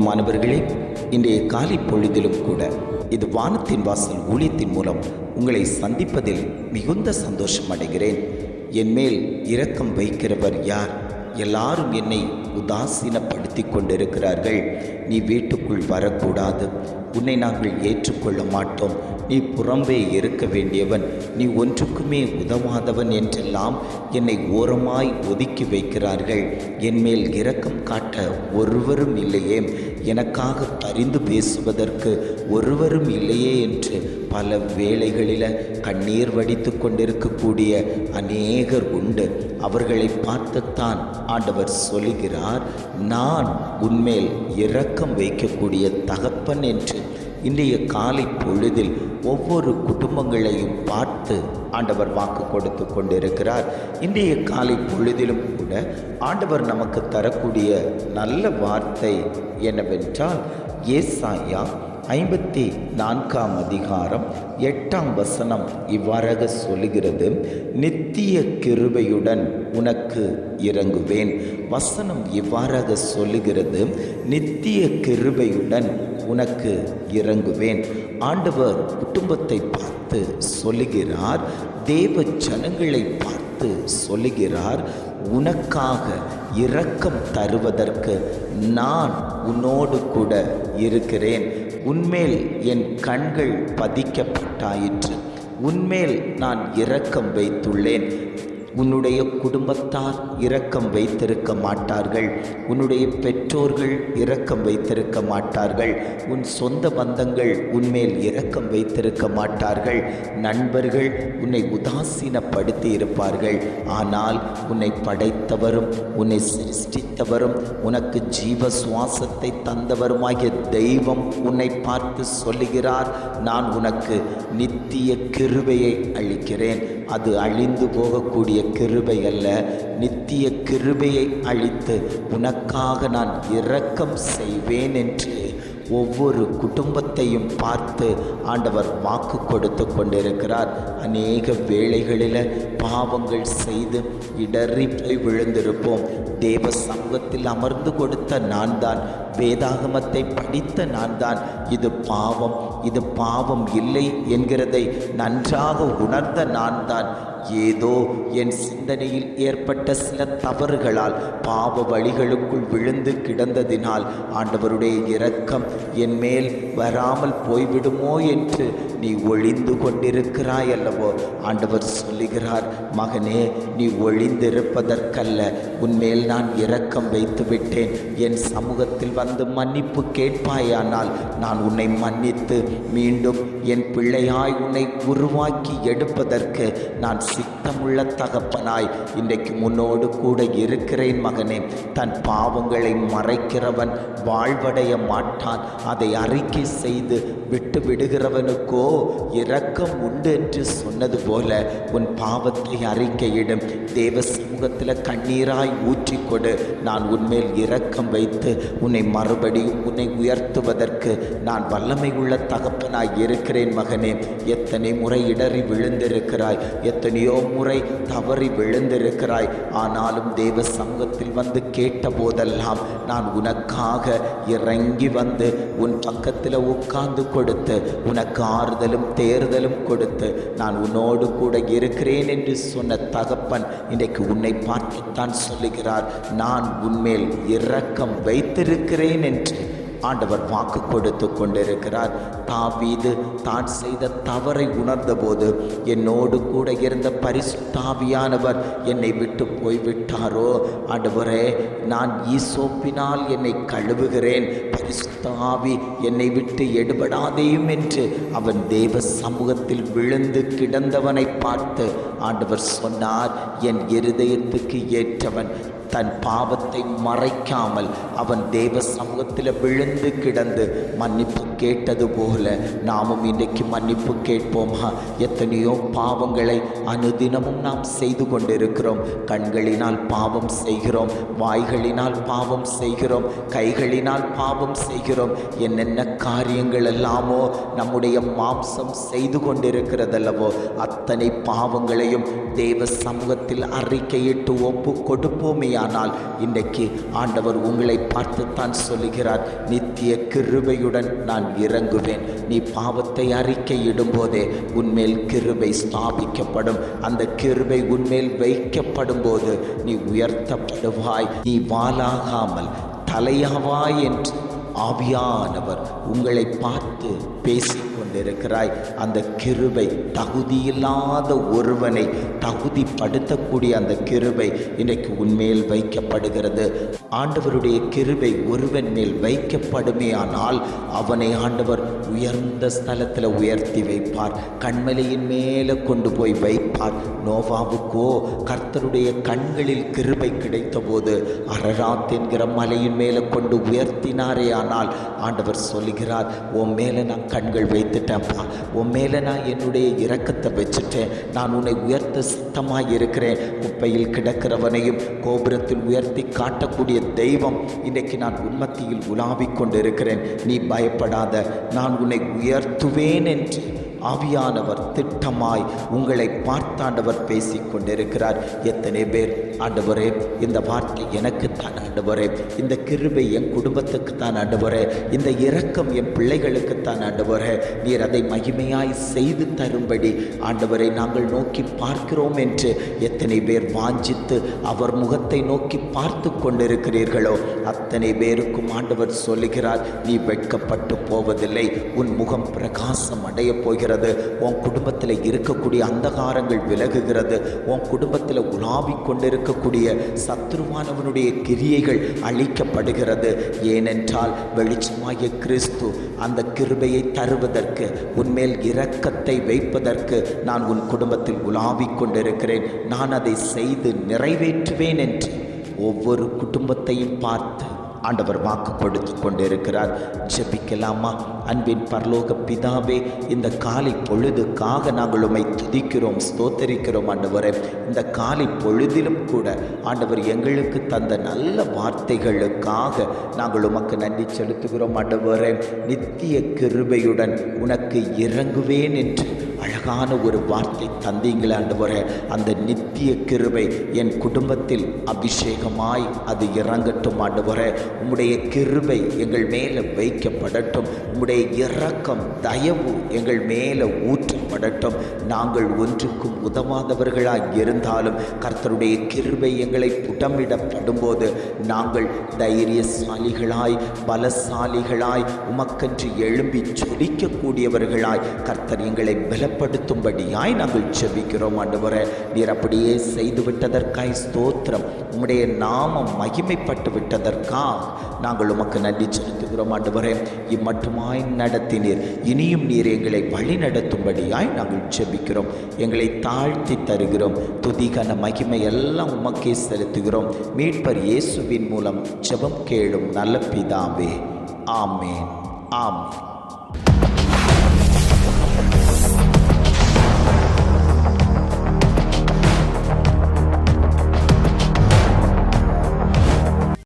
பிரியமானவர்களே, இன்றைய காலை பொழுதிலும் கூட இது வானத்தின் வாசல் ஊழியத்தின் மூலம் உங்களை சந்திப்பதில் மிகுந்த சந்தோஷம் அடைகிறேன். என் மேல் இரக்கம் வைக்கிறவர் யார்? எல்லாரும் என்னை உதாசீனப்படுத்தி கொண்டிருக்கிறார்கள். நீ வீட்டுக்குள் வரக்கூடாது, உன்னை நாங்கள் ஏற்றுக்கொள்ள மாட்டோம், நீ புறம்பே இருக்க வேண்டியவன், நீ ஒன்றுக்குமே உதவாதவன் என்றெல்லாம் என்னை ஓரமாய் ஒதுக்கி வைக்கிறார்கள். என் மேல் இரக்கம் காட்ட ஒருவரும் இல்லையே, எனக்காக பரிந்து பேசுவதற்கு ஒருவரும் இல்லையே என்று பல வேளைகளில் கண்ணீர் வடித்து கொண்டிருக்கக்கூடிய அநேகர் உண்டு. அவர்களை பார்த்துத்தான் ஆண்டவர் சொல்லுகிறார், நான் உன்மேல் இரக்கம் வைக்கக்கூடிய தகப்பன் என்று. இன்றைய காலை பொழுதில் ஒவ்வொரு குடும்பங்களையும் பார்த்து ஆண்டவர் வாக்கு கொடுத்து கொண்டிருக்கிறார். இன்றைய காலை பொழுதிலும் கூட ஆண்டவர் நமக்கு தரக்கூடிய நல்ல வார்த்தை என்னவென்றால், ஏசாயா 54 அதிகாரம் 8 இவ்வாறாக சொல்லுகிறது, நித்திய கிருபையுடன் உனக்கு இறங்குவேன். வசனம் இவ்வாறாக சொல்லுகிறது, நித்திய கிருபையுடன் உனக்கு இறங்குவேன். ஆண்டவர் குடும்பத்தை பார்த்து சொல்லுகிறார், தேவ ஜனங்களை பார்த்து சொல்லுகிறார், உனக்காக இரக்கம் தருவதற்கு நான் உன்னோடு கூட இருக்கிறேன். உன்மேல் என் கண்கள் பதிக்கப்பட்டாயிற்று, உன்மேல் நான் இரக்கம் வைத்துள்ளேன். உன்னுடைய குடும்பத்தார் இரக்கம் வைத்திருக்க மாட்டார்கள், உன்னுடைய பெற்றோர்கள் இரக்கம் வைத்திருக்க மாட்டார்கள், உன் சொந்த பந்தங்கள் உன்மேல் இரக்கம் வைத்திருக்க மாட்டார்கள், நண்பர்கள் உன்னை உதாசீனப்படுத்தி இருப்பார்கள். ஆனால் உன்னை படைத்தவரும் உன்னை சிருஷ்டித்தவரும் உனக்கு ஜீவ சுவாசத்தை தந்தவருமாகிய தெய்வம் உன்னை பார்த்து சொல்லுகிறார், நான் உனக்கு நித்திய கிருபையை அளிக்கிறேன். அது அழிந்து போகக்கூடிய கிருபை அல்ல, நித்திய கிருபையை அளித்து உனக்காக நான் இரக்கம் செய்வேன் என்று ஒவ்வொரு குடும்பத்தையும் பார்த்து ஆண்டவர் வாக்கு கொடுத்து கொண்டிருக்கிறார். அநேக வேளைகளில் பாவங்கள் செய்து இடறி போய் விழுந்திருப்போம். தேவ சமூகத்தில் அமர்ந்து கொடுத்த நான் தான், வேதாகமத்தை படித்த நான் தான், இது பாவம், இது பாவம் இல்லை என்கிறதை நன்றாக உணர்ந்த நான் தான். ஏதோ என் சிந்தனையில் ஏற்பட்ட சில தவறுகளால் பாவ வழிகளுக்குள் விழுந்து கிடந்ததினால் ஆண்டவருடைய இரக்கம் என் மேல் வராமல் போய்விடுமோ என்று நீ ஒளிந்து கொண்டிருக்கிறாய் அல்லவோ? ஆண்டவர் சொல்லுகிறார், மகனே, நீ ஒளிந்திருப்பதற்கல்ல, உன்மேல் நான் இரக்கம் வைத்து விட்டேன். என் சமூகத்தில் வந்து மன்னிப்பு கேட்பாயானால் நான் உன்னை மன்னித்து மீண்டும் என் பிள்ளையாய் உன்னை உருவாக்கி எடுப்பதற்கு நான் சித்தமுள்ள தகப்பனாய் இன்றைக்கு முன்னோடு கூட இருக்கிறேன். மகனே, தன் பாவங்களை மறைக்கிறவன் வாழ்வடைய மாட்டான், அதை அறிக்கை செய்து விட்டு விடுகிறவனுக்கோ இரக்கம் உண்டு என்று சொன்னது போல உன் பாவத்தை அறிக்கையிடும். தேவ சமூகத்தில் கண்ணீராய் ஊற்றிக்கொடு. நான் உன்மேல் இரக்கம் வைத்து உன்னை மறுபடியும் உன்னை உயர்த்துவதற்கு நான் வல்லமை உள்ள தகப்பனாய் இருக்கிறேன். மகனே, எத்தனை முறை இடறி விழுந்திருக்கிறாய், எத்தனையோ முறை தவறி விழுந்திருக்கிறாய். ஆனாலும் தேவ சமூகத்தில் வந்து கேட்ட போதெல்லாம் நான் உனக்காக இறங்கி வந்து உன் பக்கத்தில் உட்கார்ந்து கொடுத்து உனக்கு ஆறுதலும் தேர்தலும் கொடுத்து நான் உன்னோடு கூட இருக்கிறேன் என்று சொன்ன தகப்பன் இன்றைக்கு உன்னை பார்த்துத்தான் சொல்லுகிறார், நான் உன்மேல் இரக்கம் வைத்திருக்கிறேன் என்று ஆண்டவர் வாக்கு கொடுத்து கொண்டிருக்கிறார். தாவீது தான் செய்த தவறை உணர்ந்தபோது, என்னோடு கூட இருந்த பரிசுத்த ஆவியானவர் என்னை விட்டு போய்விட்டாரோ, ஆண்டவரே, நான் ஈசோப்பினால் என்னை கழுவுகிறேன், பரிசுத்த ஆவி என்னை விட்டு எடுபடாதேயும் என்று அவன் தேவ சமூகத்தில் விழுந்து கிடந்தவனை பார்த்து ஆண்டவர் சொன்னார், என் இருதயத்துக்கு ஏற்றவன் தன் பாவத்தை மறைக்காமல் அவன் தேவ சமூகத்தில் விழுந்து கிடந்து மன்னிப்பு கேட்டது போல நாமும் இன்றைக்கு மன்னிப்பு கேட்போமா? எத்தனையோ பாவங்களை அனுதினமும் நாம் செய்து கொண்டிருக்கிறோம். கண்களினால் பாவம் செய்கிறோம், வாய்களினால் பாவம் செய்கிறோம், கைகளினால் பாவம் செய்கிறோம். என்னென்ன காரியங்கள் எல்லாமோ நம்முடைய மாம்சம் செய்து கொண்டிருக்கிறதல்லவோ, அத்தனை பாவங்களையும் தேவ சமூகத்தில் அறிக்கையிட்டு ஒப்பு கொடுப்போமே ஆனால் இன்றைக்கு ஆண்டவர் உங்களை பார்த்துத்தான் சொல்லுகிறார், நித்திய கிருபையுடன் நான் இறங்குவேன். நீ பாவத்தை அறிக்கையிடும் போதே உன்மேல் கிருபை ஸ்தாபிக்கப்படும். அந்த கிருபை உன்மேல் வைக்கப்படும் போது நீ உயர்த்தப்படுவாய். நீ வாலாகாமல் தலையாவாய் என்று ஆவியானவர் உங்களை பார்த்து பேசிக்கொண்டிருக்கிறாய். அந்த கிருபை தகுதியில்லாத ஒருவனை தகுதிப்படுத்தக்கூடிய அந்த கிருபை இன்றைக்கு உன்மேல் வைக்கப்படுகிறது. ஆண்டவருடைய கிருபை ஒருவன் மேல் வைக்கப்படுமே ஆனால் அவனை ஆண்டவர் உயர்ந்த ஸ்தலத்தில் உயர்த்தி வைப்பார். கண்மலையின் மேலே கொண்டு போய் வைப்பார். நோவாவுக்கோ கர்த்தருடைய கண்களில் கிருபை கிடைத்த போது அரராத் என்கிற மலையின் மேலே கொண்டு உயர்த்தினாரே ஆனால் ஆண்டவர் சொல்லுகிறார், உன் மேலே நான் கண்கள் வைத்துட்டேன்ப்பா, உன் மேலே நான் என்னுடைய இரக்கத்தை வச்சுட்டேன், நான் உன்னை உயர்த்த சித்தமாக இருக்கிறேன். குப்பையில் கிடக்கிறவனையும் கோபுரத்தில் உயர்த்தி காட்டக்கூடிய தெய்வம் இன்றைக்கு நான் உன்மத்தியில் உலாவிக் கொண்டிருக்கிறேன். நீ பயப்படாத, நான் உன்னை உயர்த்துவேன் என்று ஆவியானவர் திட்டமாய் உங்களை பார்த்தாண்டவர் பேசிக் கொண்டிருக்கிறார். எத்தனை பேர் ஆண்டவரே இந்த வார்த்தை எனக்கு தான் ஆண்டவரே, இந்த கிருபை என் குடும்பத்துக்கு தான் ஆண்டவரே, இந்த இரக்கம் என் பிள்ளைகளுக்கு தான் ஆண்டவரே, நீர் அதை மகிமையாய் செய்து தரும்படி ஆண்டவரை நாங்கள் நோக்கி பார்க்கிறோம் என்று எத்தனை பேர் வாஞ்சித்து அவர் முகத்தை நோக்கி பார்த்து கொண்டிருக்கிறீர்களோ அத்தனை பேருக்கும் ஆண்டவர் சொல்லுகிறார், நீ வெட்கப்பட்டு போவதில்லை, உன் முகம் பிரகாசம் அடைய போகிறது. உன் குடும்பத்தில் இருக்கக்கூடிய அந்தகாரங்கள் விலகுகிறது. உன் குடும்பத்தில் உலாவிக் கொண்டிருக்கக்கூடிய சத்துருவானவனுடைய கிரியைகள் அழிக்கப்படுகிறது. ஏனென்றால் வெளிச்சமாகிய கிறிஸ்து அந்த கிருபையை தருவதற்கு, உன்மேல் இரக்கத்தை வைப்பதற்கு நான் உன் குடும்பத்தில் உலாவிக் கொண்டிருக்கிறேன். நான் அதை செய்து நிறைவேற்றுவேன் என்று ஒவ்வொரு குடும்பத்தையும் பார்த்து ஆண்டவர் வாக்கு கொடுத்து கொண்டிருக்கிறார். ஜெபிக்கலாமா? அன்பின் பரலோக பிதாவே, இந்த காலை பொழுதுக்காக நாங்கள் உம்மை துதிக்கிறோம், ஸ்தோத்தரிக்கிறோம் ஆண்டவரே. இந்த காலை பொழுதிலும் கூட ஆண்டவர் எங்களுக்கு தந்த நல்ல வார்த்தைகளுக்காக நாங்கள் உமக்கு நன்றி செலுத்துகிறோம் ஆண்டவரே. நித்திய கிருபையுடன் உனக்கு இறங்குவேன் என்று அழகான ஒரு வார்த்தை தந்தீங்களே ஆண்டவரே. அந்த நித்திய கிருபை என் குடும்பத்தில் அபிஷேகமாய் அது இறங்கட்டும் ஆண்டவரே. உம்முடைய கிருபை எங்கள் மேலே வைக்கப்படட்டும். உம்முடைய இரக்கம் தயவு எங்கள் மேலே ஊற்றப்படட்டும். நாங்கள் ஒன்றுக்கும் உதவாதவர்களாக இருந்தாலும் கர்த்தருடைய கிருபை எங்களை புடமிடப்படும் போது நாங்கள் தைரியசாலிகளாய் பலசாலிகளாய் உமக்கென்று எழும்பி ஜொலிக்கக்கூடியவர்களாய் கர்த்தர் எங்களை பலப்படுத்தும்படியாய் நாங்கள் ஜெபிக்கிறோம் ஆண்டவரே. நீர் அப்படியே செய்து விட்டதற்காய் ஸ்தோத்திரம். உம்முடைய நாமம் மகிமைப்பட்டு விட்டதற்காக நாங்கள் உமக்கு நன்றி செலுத்துகிறோம் ஆண்டவரே. இம்மட்டுமாய் நடத்தினீர், இனியும் நீர் எங்களை வழி நடத்தும்படியாய் நாங்கள் ஜெபிக்கிறோம். எங்களை தாழ்த்தி தருகிறோம். துதிகன மகிமை எல்லாம் உமக்கே செலுத்துகிறோம். மீட்பர் இயேசுவின் மூலம் ஜெபம் கேளும் நல்ல பிதாவே. ஆமேன், ஆமேன்.